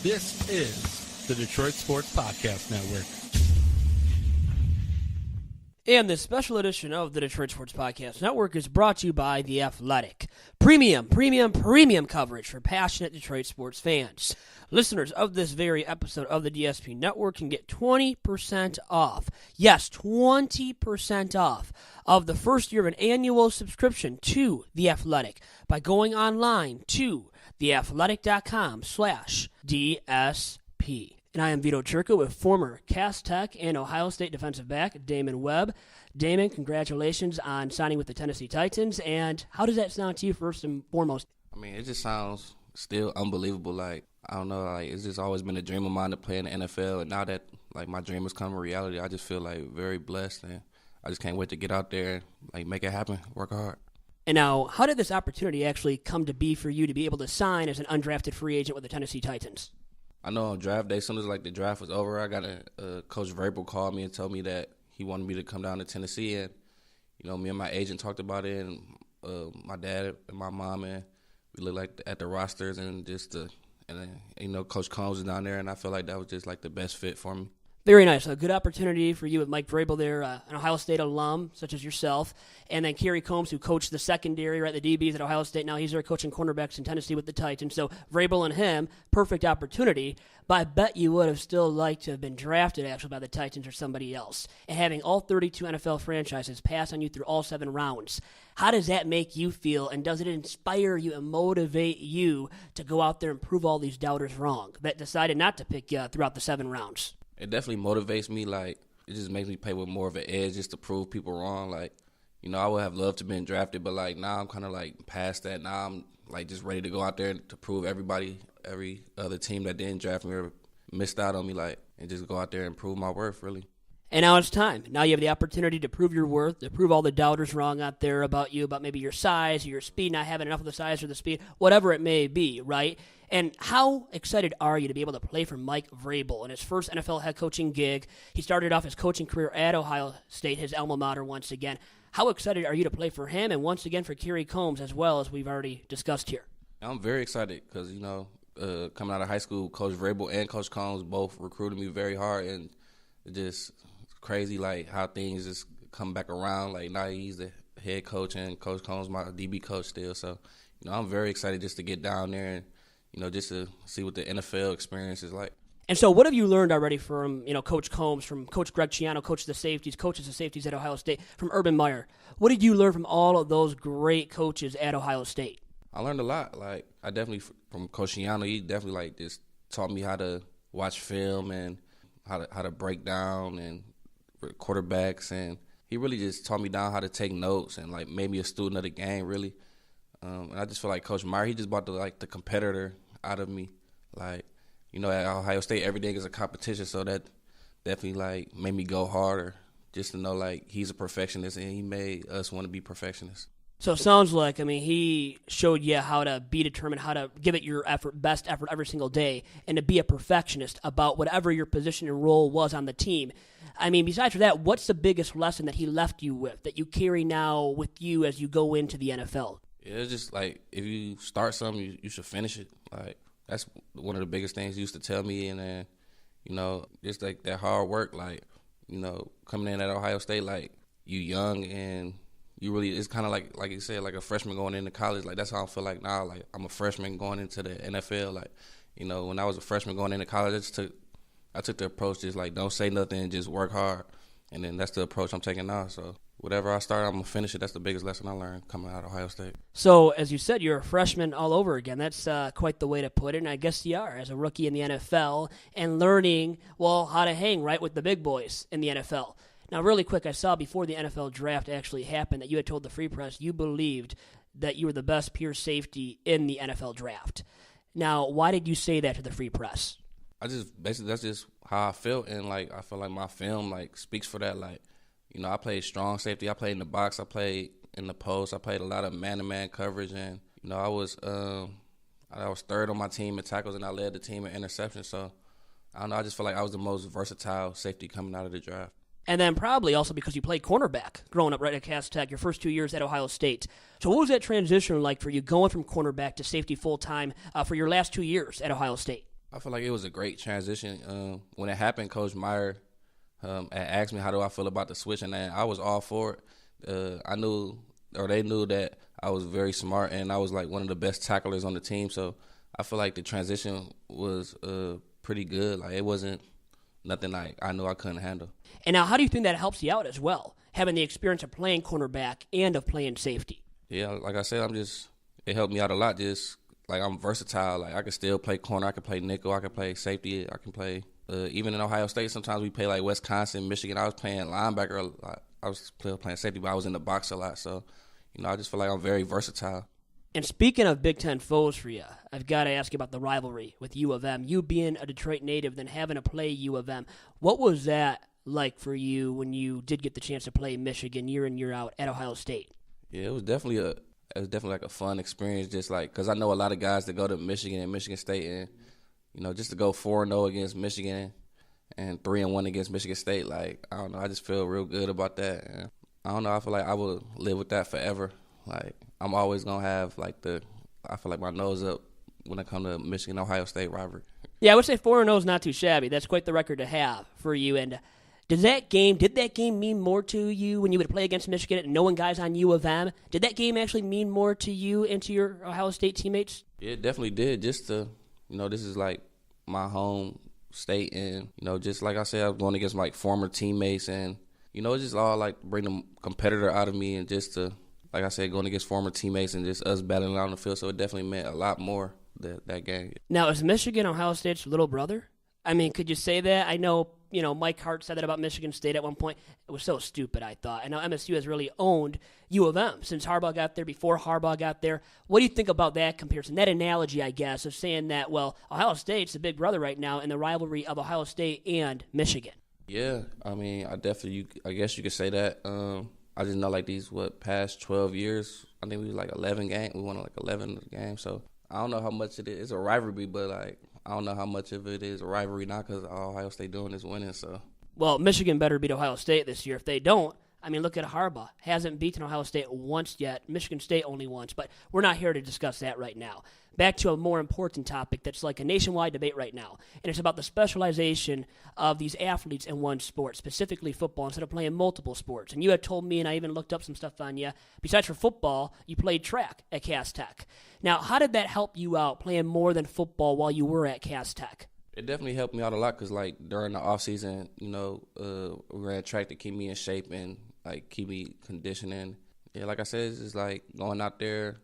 This is the Detroit Sports Podcast Network. And this special edition of the Detroit Sports Podcast Network is brought to you by The Athletic. Premium coverage for passionate Detroit sports fans. Listeners of this very episode of the DSP Network can get 20% off. Yes, 20% off of the first year of an annual subscription to The Athletic by going online to theathletic.com/DSP. And I am Vito with former Cass Tech and Ohio State defensive back Damon Webb. Damon, congratulations on signing with the Tennessee Titans. And how does that sound to you, first and foremost? I mean, it just sounds still unbelievable. Like, I don't know, like, it's just always been a dream of mine to play in the NFL. And now that, like, my dream has come to reality, I just feel, like, very blessed. And I just can't wait to get out there and, like, make it happen, work hard. And now, how did this opportunity actually come to be for you to be able to sign as an undrafted free agent with the Tennessee Titans? I know on draft day, as soon as like the draft was over, I got Coach Vrabel called me and told me that he wanted me to come down to Tennessee, and me and my agent talked about it, and my dad and my mom, and we looked like at the rosters and Coach Combs was down there, and I feel like that was just like the best fit for me. Very nice. A good opportunity for you with Mike Vrabel there, an Ohio State alum such as yourself, and then Kerry Combs, who coached the secondary, right, the DBs at Ohio State. Now he's there coaching cornerbacks in Tennessee with the Titans. So Vrabel and him, perfect opportunity. But I bet you would have still liked to have been drafted actually by the Titans or somebody else. And having all 32 NFL franchises pass on you through all 7 rounds, how does that make you feel? And does it inspire you and motivate you to go out there and prove all these doubters wrong that decided not to pick you throughout the 7 rounds? It definitely motivates me. Like, it just makes me play with more of an edge just to prove people wrong. Like, I would have loved to have been drafted, but, like, now I'm kind of, like, past that. Now I'm, like, just ready to go out there to prove every other team that didn't draft me or missed out on me, like, and just go out there and prove my worth, really. And now it's time. Now you have the opportunity to prove your worth, to prove all the doubters wrong out there about you, about maybe your size or your speed, not having enough of the size or the speed, whatever it may be, right? And how excited are you to be able to play for Mike Vrabel in his first NFL head coaching gig? He started off his coaching career at Ohio State, his alma mater once again. How excited are you to play for him and once again for Kerry Combs as well, as we've already discussed here? I'm very excited because, coming out of high school, Coach Vrabel and Coach Combs both recruited me very hard, and it just crazy, like, how things just come back around. Like, now he's the head coach and Coach Combs my DB coach still. So, I'm very excited just to get down there and, just to see what the NFL experience is like. And so what have you learned already from, Coach Combs, from Coach Greg Ciano, coaches of safeties at Ohio State, from Urban Meyer? What did you learn from all of those great coaches at Ohio State? I learned a lot. Like, I definitely, from Coach Ciano, he definitely, like, just taught me how to watch film and how to break down and quarterbacks, and he really just taught me down how to take notes and, like, made me a student of the game, really. And I just feel like Coach Meyer, he just brought the competitor out of me. Like, at Ohio State, everything is a competition, so that definitely, like, made me go harder just to know, like, he's a perfectionist, and he made us want to be perfectionists. So it sounds like, he showed you how to be determined, how to give it your best effort every single day, and to be a perfectionist about whatever your position and role was on the team. Besides for that, what's the biggest lesson that he left you with that you carry now with you as you go into the NFL? Yeah, it's just like, if you start something, you should finish it. Like, that's one of the biggest things he used to tell me. And then, just like that hard work, like, coming in at Ohio State, like, you young and you really, it's kind of like you said, like a freshman going into college. Like, that's how I feel like now. Like, I'm a freshman going into the NFL. Like, when I was a freshman going into college, I took the approach just like, don't say nothing, just work hard. And then that's the approach I'm taking now. So whatever I start, I'm going to finish it. That's the biggest lesson I learned coming out of Ohio State. So, as you said, you're a freshman all over again. That's quite the way to put it, and I guess you are, as a rookie in the NFL and learning, how to hang right with the big boys in the NFL. Now, really quick, I saw before the NFL draft actually happened that you had told the Free Press you believed that you were the best pure safety in the NFL draft. Now, why did you say that to the Free Press? That's just how I felt, and, like, I feel like my film, like, speaks for that. Like, I played strong safety. I played in the box. I played in the post. I played a lot of man-to-man coverage, and, I was third on my team in tackles, and I led the team in interceptions. So, I don't know. I just feel like I was the most versatile safety coming out of the draft. And then probably also because you played cornerback growing up right at Cass Tech, your first 2 years at Ohio State. So what was that transition like for you going from cornerback to safety full-time for your last 2 years at Ohio State? I feel like it was a great transition. When it happened, Coach Meyer had asked me how do I feel about the switch, and I was all for it. I knew, or they knew, that I was very smart and I was like one of the best tacklers on the team. So I feel like the transition was pretty good. Like it wasn't nothing like I knew I couldn't handle. And now, how do you think that helps you out as well, having the experience of playing cornerback and of playing safety? Yeah, like I said, it helped me out a lot. Just like I'm versatile. Like I can still play corner, I can play nickel, I can play safety, I can play even in Ohio State. Sometimes we play like Wisconsin, Michigan. I was playing linebacker a lot. I was playing safety, but I was in the box a lot. So, I just feel like I'm very versatile. And speaking of Big Ten foes for you, I've got to ask you about the rivalry with U of M. You being a Detroit native, then having to play U of M. What was that like for you when you did get the chance to play Michigan year in, year out at Ohio State? Yeah, it was definitely like a fun experience, just like because I know a lot of guys that go to Michigan and Michigan State, and just to go 4-0 against Michigan and 3-1 against Michigan State, like I don't know, I just feel real good about that. And I don't know, I feel like I will live with that forever. Like I'm always gonna have I feel like my nose up when it comes to Michigan Ohio State rivalry. Yeah, I would say 4-0 is not too shabby. That's quite the record to have for you. And did that game mean more to you when you would play against Michigan and knowing guys on U of M? Did that game actually mean more to you and to your Ohio State teammates? Yeah, it definitely did. Just to, this is like my home state, and, just like I said, I was going against like former teammates, and, it's just all like bring the competitor out of me, and just to, like I said, going against former teammates and just us battling out on the field. So it definitely meant a lot more, that game. Now, is Michigan Ohio State's little brother? I mean, could you say that? I know, Mike Hart said that about Michigan State at one point. It was so stupid, I thought. I know MSU has really owned U of M since Harbaugh got there, before Harbaugh got there. What do you think about that comparison, that analogy, I guess, of saying that, well, Ohio State's the big brother right now in the rivalry of Ohio State and Michigan? Yeah, I mean, I guess you could say that. I just know, like, past 12 years, I think we was like 11 games. We won like 11 games. So I don't know how much it is. It's a rivalry, but, like, I don't know how much of it is a rivalry now because all Ohio State doing is winning. So, well, Michigan better beat Ohio State this year. If they don't, I mean, look at Harbaugh. Hasn't beaten Ohio State once yet. Michigan State only once. But we're not here to discuss that right now. Back to a more important topic that's like a nationwide debate right now. And it's about the specialization of these athletes in one sport, specifically football, instead of playing multiple sports. And you had told me, and I even looked up some stuff on you, besides for football, you played track at Cass Tech. Now, how did that help you out, playing more than football while you were at Cass Tech? It definitely helped me out a lot because, like, during the off season, we ran track to keep me in shape and, like, keep me conditioning. Yeah, like I said, it's just, like, going out there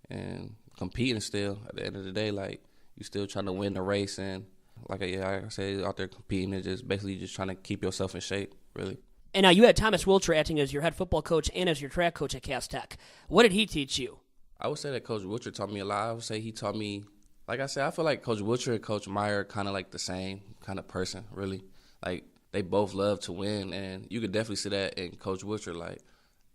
and competing still. At the end of the day, like, you still trying to win the race, and like I said, out there competing and just basically just trying to keep yourself in shape, really. And now you had Thomas Wilcher acting as your head football coach and as your track coach at Cass Tech. What did he teach you? I would say that Coach Wilcher taught me a lot. I would say he taught me, like I said, I feel like Coach Wilcher and Coach Meyer are kind of like the same kind of person, really. Like, they both love to win, and you could definitely see that in Coach Wilcher. Like,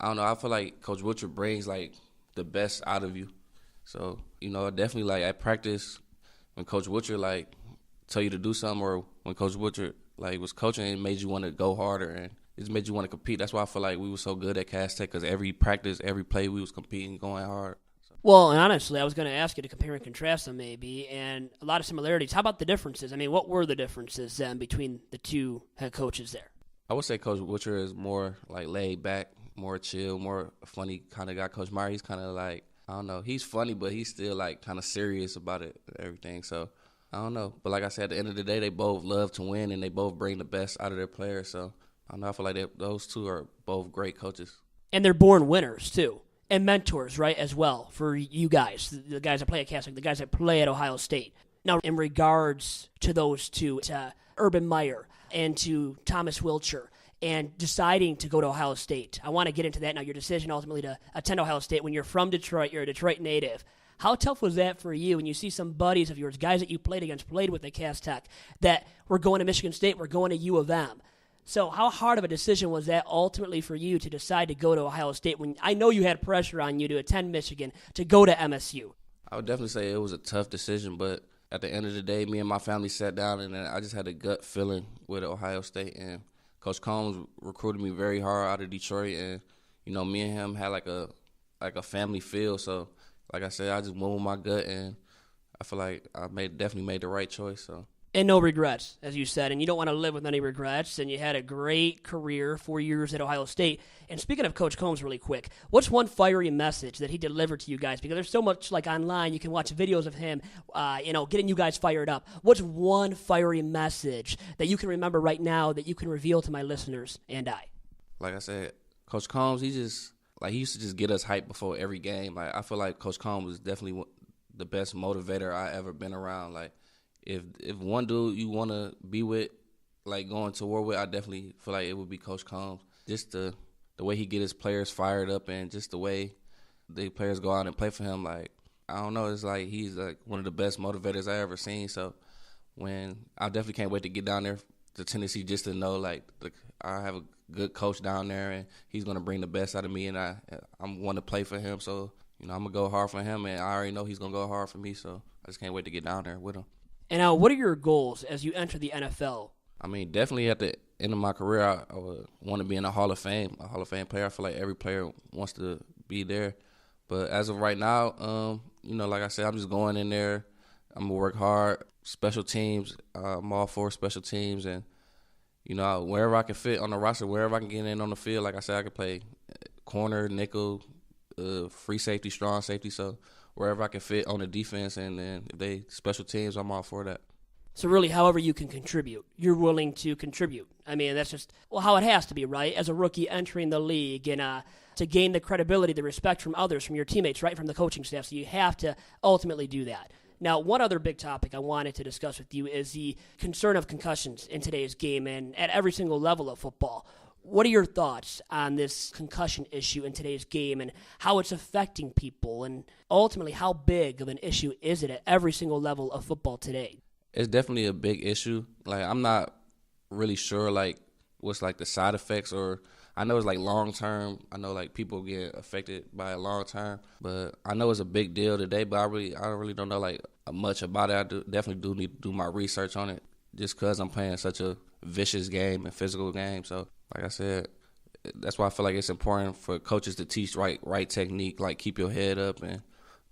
I don't know, I feel like Coach Wilcher brings, like, the best out of you. So, definitely, like, at practice, when Coach Wilcher, like, tell you to do something, or when Coach Wilcher, like, was coaching, it made you want to go harder, and it just made you want to compete. That's why I feel like we were so good at Cass Tech, because every practice, every play, we was competing, going hard. So. Well, and honestly, I was going to ask you to compare and contrast them maybe, and a lot of similarities. How about the differences? I mean, what were the differences then between the two head coaches there? I would say Coach Wilcher is more, like, laid back, more chill, more funny kind of guy. Coach Meyer, he's kind of like, I don't know, he's funny, but he's still, like, kind of serious about it and everything. So, I don't know. But like I said, at the end of the day, they both love to win, and they both bring the best out of their players. So, I don't know. I feel like those two are both great coaches. And they're born winners, too, and mentors, right, as well, for you guys, the guys that play at Cass Tech, the guys that play at Ohio State. Now, in regards to those two, to Urban Meyer and to Thomas Wilcher, and deciding to go to Ohio State. I want to get into that now, your decision ultimately to attend Ohio State. When you're from Detroit, you're a Detroit native. How tough was that for you when you see some buddies of yours, guys that you played with at Cass Tech, that were going to Michigan State, were going to U of M? So how hard of a decision was that ultimately for you to decide to go to Ohio State when I know you had pressure on you to attend Michigan, to go to MSU? I would definitely say it was a tough decision, but at the end of the day, me and my family sat down, and I just had a gut feeling with Ohio State, and Coach Combs recruited me very hard out of Detroit, and, me and him had like a family feel. So, like I said, I just went with my gut, and I feel like I definitely made the right choice. So. And no regrets, as you said, and you don't want to live with any regrets, and you had a great career, 4 years at Ohio State. And speaking of Coach Combs really quick, what's one fiery message that he delivered to you guys? Because there's so much, like, online, you can watch videos of him, getting you guys fired up. What's one fiery message that you can remember right now that you can reveal to my listeners and I? Like I said, Coach Combs, he used to just get us hyped before every game. Like, I feel like Coach Combs was definitely the best motivator I ever been around. Like, if one dude you want to be with, like going to war with, I definitely feel like it would be Coach Combs. Just the way he get his players fired up, and just the way the players go out and play for him. Like, I don't know, it's like he's like one of the best motivators I ever seen. So I definitely can't wait to get down there to Tennessee, just to know like I have a good coach down there, and he's gonna bring the best out of me, and I'm want to play for him. So I'm gonna go hard for him, and I already know he's gonna go hard for me. So I just can't wait to get down there with him. And now, what are your goals as you enter the NFL? I mean, definitely at the end of my career, I would want to be in a Hall of Fame player. I feel like every player wants to be there. But as of right now, like I said, I'm just going in there. I'm going to work hard. Special teams, I'm all for special teams. And, wherever I can fit on the roster, wherever I can get in on the field, like I said, I can play corner, nickel, free safety, strong safety. So wherever I can fit on the defense, and then if they special teams, I'm all for that. So really, however you can contribute, you're willing to contribute. I mean, that's just how it has to be, right? As a rookie entering the league, and to gain the credibility, the respect from others, from your teammates, right, from the coaching staff. So you have to ultimately do that. Now, one other big topic I wanted to discuss with you is the concern of concussions in today's game and at every single level of football. What are your thoughts on this concussion issue in today's game and how it's affecting people, and ultimately how big of an issue is it at every single level of football today? It's definitely a big issue. Like, I'm not really sure like what's like the side effects, or I know it's like long term. I know like people get affected by it long term, but I know it's a big deal today. But I really don't know like much about it. I definitely do need to do my research on it, just because I'm playing such a vicious game and physical game. So like I said, that's why I feel like it's important for coaches to teach right technique, like keep your head up, and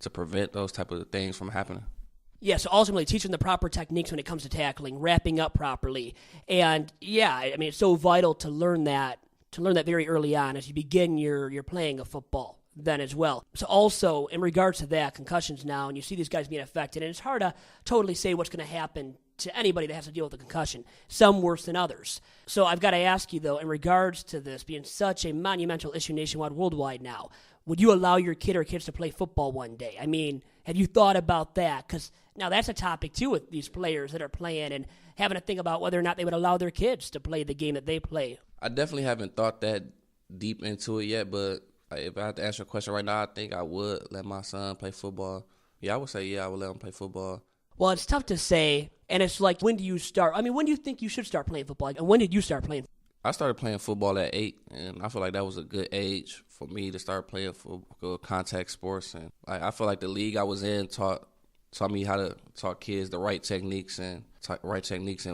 to prevent those type of things from happening. Yeah, so ultimately teaching the proper techniques when it comes to tackling, wrapping up properly. And yeah, I mean, it's so vital to learn that very early on as you begin your playing of football then as well. So also, in regards to that, concussions now, and you see these guys being affected, and it's hard to totally say what's going to happen to anybody that has to deal with a concussion, some worse than others. So I've got to ask you, though, in regards to this being such a monumental issue nationwide, worldwide now, would you allow your kid or kids to play football one day? I mean, have you thought about that? Because now that's a topic, too, with these players that are playing and having to think about whether or not they would allow their kids to play the game that they play. I definitely haven't thought that deep into it yet, but if I had to answer a question right now, I think I would let my son play football. Yeah, I would say, I would let him play football. Well, it's tough to say, and it's like, when do you start? I mean, when do you think you should start playing football? And when did you start playing? I started playing football at 8, and I feel like that was a good age for me to start playing for contact sports. And I feel like the league I was in taught me how to taught kids the right techniques and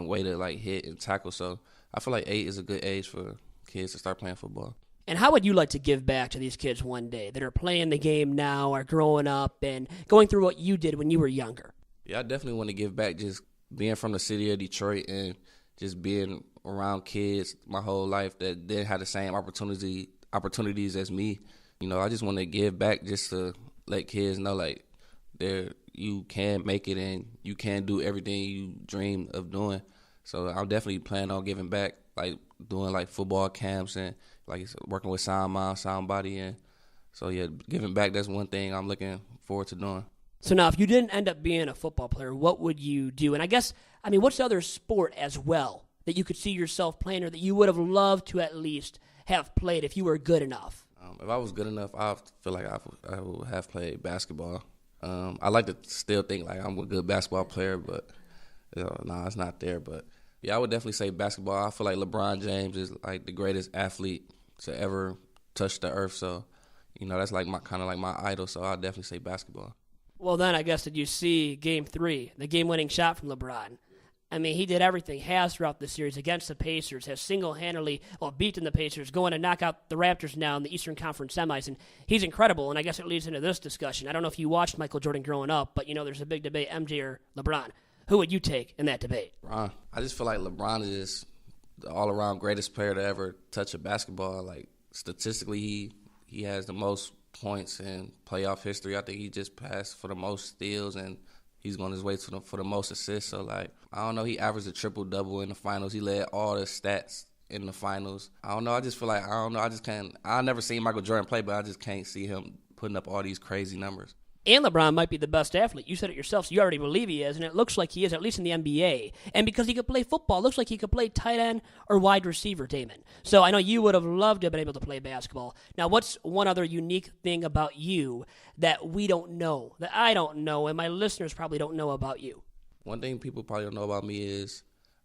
way to like hit and tackle. So I feel like 8 is a good age for kids to start playing football. And how would you like to give back to these kids one day that are playing the game now, are growing up and going through what you did when you were younger? Yeah, I definitely want to give back, just being from the city of Detroit and just being around kids my whole life that didn't have the same opportunities as me. I just want to give back, just to let kids know like you can make it and you can do everything you dream of doing. So I'm definitely planning on giving back, like doing like football camps and like working with Sound Mind, Sound Body. And so yeah, giving back, that's one thing I'm looking forward to doing. So now, if you didn't end up being a football player, what would you do? And I guess, what's the other sport as well that you could see yourself playing, or that you would have loved to at least have played if you were good enough? If I was good enough, I feel like I would have played basketball. I like to still think like I'm a good basketball player, but it's not there. But yeah, I would definitely say basketball. I feel like LeBron James is like the greatest athlete to ever touch the earth. So, that's like my idol. So I'll definitely say basketball. Well, then I guess, did you see Game 3, the game-winning shot from LeBron? I mean, he did everything, has throughout the series against the Pacers, has single-handedly beaten the Pacers, going to knock out the Raptors now in the Eastern Conference semis, and he's incredible, and I guess it leads into this discussion. I don't know if you watched Michael Jordan growing up, but, there's a big debate, MJ or LeBron. Who would you take in that debate? LeBron. I just feel like LeBron is the all-around greatest player to ever touch a basketball. Like, statistically, he has the most points in playoff history. I think he just passed for the most steals, and he's on his way for the most assists. So, like, I don't know. He averaged a triple-double in the finals. He led all the stats in the finals. I don't know. I just feel like, I just can't. I've never seen Michael Jordan play, but I just can't see him putting up all these crazy numbers. And LeBron might be the best athlete. You said it yourself, so you already believe he is, and it looks like he is, at least in the NBA. And because he could play football, it looks like he could play tight end or wide receiver, Damon. So I know you would have loved to have been able to play basketball. Now, what's one other unique thing about you that we don't know, that I don't know, and my listeners probably don't know about you? One thing people probably don't know about me is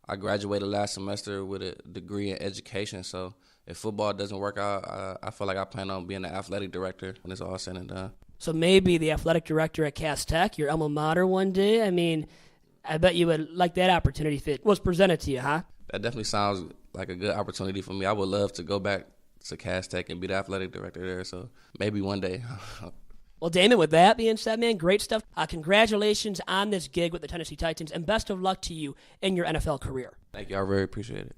I graduated last semester with a degree in education. So if football doesn't work out, I feel like I plan on being the athletic director when it's all said and done. So maybe the athletic director at Cass Tech, your alma mater one day. I mean, I bet you would like that opportunity if it was presented to you, huh? That definitely sounds like a good opportunity for me. I would love to go back to Cass Tech and be the athletic director there. So maybe one day. Well, Damon, with that being said, man, great stuff. Congratulations on this gig with the Tennessee Titans, and best of luck to you in your NFL career. Thank you. I really appreciate it.